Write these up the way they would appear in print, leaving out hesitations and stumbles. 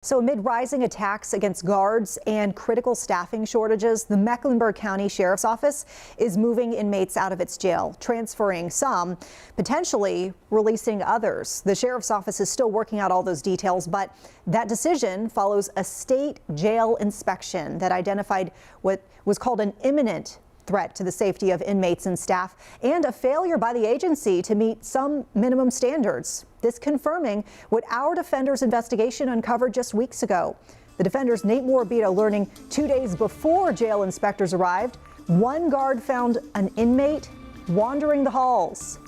So amid rising attacks against guards and critical staffing shortages, the Mecklenburg County Sheriff's Office is moving inmates out of its jail, transferring some, potentially releasing others. The Sheriff's Office is still working out all those details, but that decision follows a state jail inspection that identified what was called an imminent threat to the safety of inmates and staff, and a failure by the agency to meet some minimum standards. This confirming what our Defenders investigation uncovered just weeks ago. The Defenders' Nate Morabito learning 2 days before jail inspectors arrived, one guard found an inmate wandering the halls.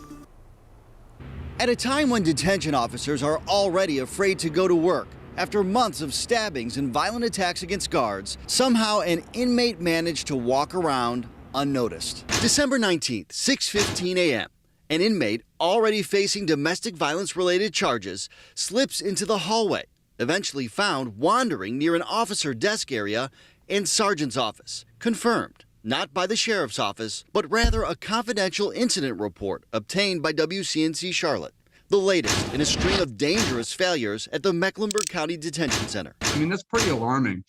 At a time when detention officers are already afraid to go to work, after months of stabbings and violent attacks against guards, somehow an inmate managed to walk around unnoticed. December 19th, 6:15 a.m. An inmate already facing domestic violence-related charges slips into the hallway, eventually found wandering near an officer desk area and sergeant's office. Confirmed, not by the sheriff's office, but rather a confidential incident report obtained by WCNC Charlotte. The latest in a string of dangerous failures at the Mecklenburg County Detention Center. I mean, that's pretty alarming.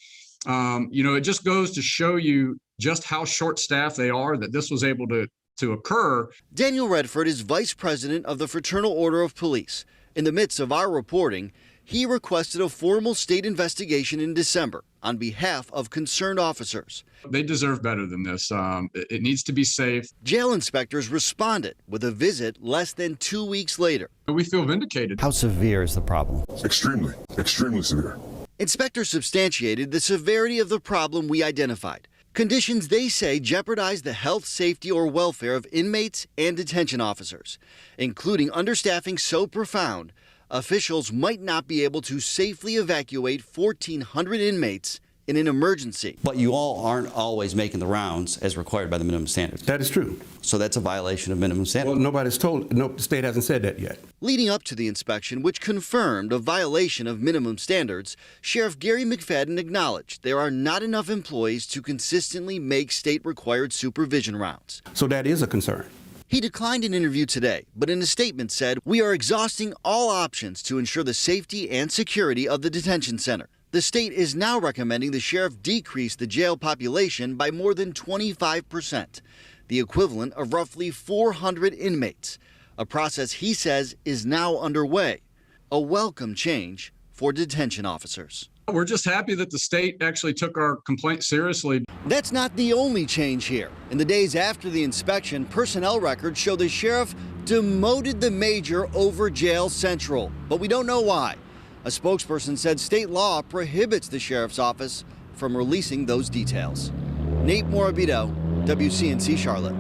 It just goes to show you just how short-staffed they are that this was able to occur. Daniel Redford is vice president of the Fraternal Order of Police. In the midst of our reporting, he requested a formal state investigation in December on behalf of concerned officers. They deserve better than this. It needs to be safe. Jail inspectors responded with a visit less than 2 weeks later. We feel vindicated. How severe is the problem? Extremely severe. Inspectors substantiated the severity of the problem we identified. Conditions they say jeopardize the health, safety, or welfare of inmates and detention officers, including understaffing so profound, officials might not be able to safely evacuate 1,400 inmates in an emergency. But you all aren't always making the rounds as required by the minimum standards. That is true. So that's a violation of minimum standards. Well, nobody's told, no, the state hasn't said that yet. Leading up to the inspection, which confirmed a violation of minimum standards, Sheriff Gary McFadden acknowledged there are not enough employees to consistently make state-required supervision rounds. So that is a concern. He declined an interview today, but in a statement said, "We are exhausting all options to ensure the safety and security of the detention center." The state is now recommending the sheriff decrease the jail population by more than 25%, the equivalent of roughly 400 inmates, a process he says is now underway, a welcome change for detention officers. We're just happy that the state actually took our complaint seriously. That's not the only change here. In the days after the inspection, personnel records show the sheriff demoted the major over Jail Central, but we don't know why. A spokesperson said state law prohibits the sheriff's office from releasing those details. Nate Morabito, WCNC Charlotte.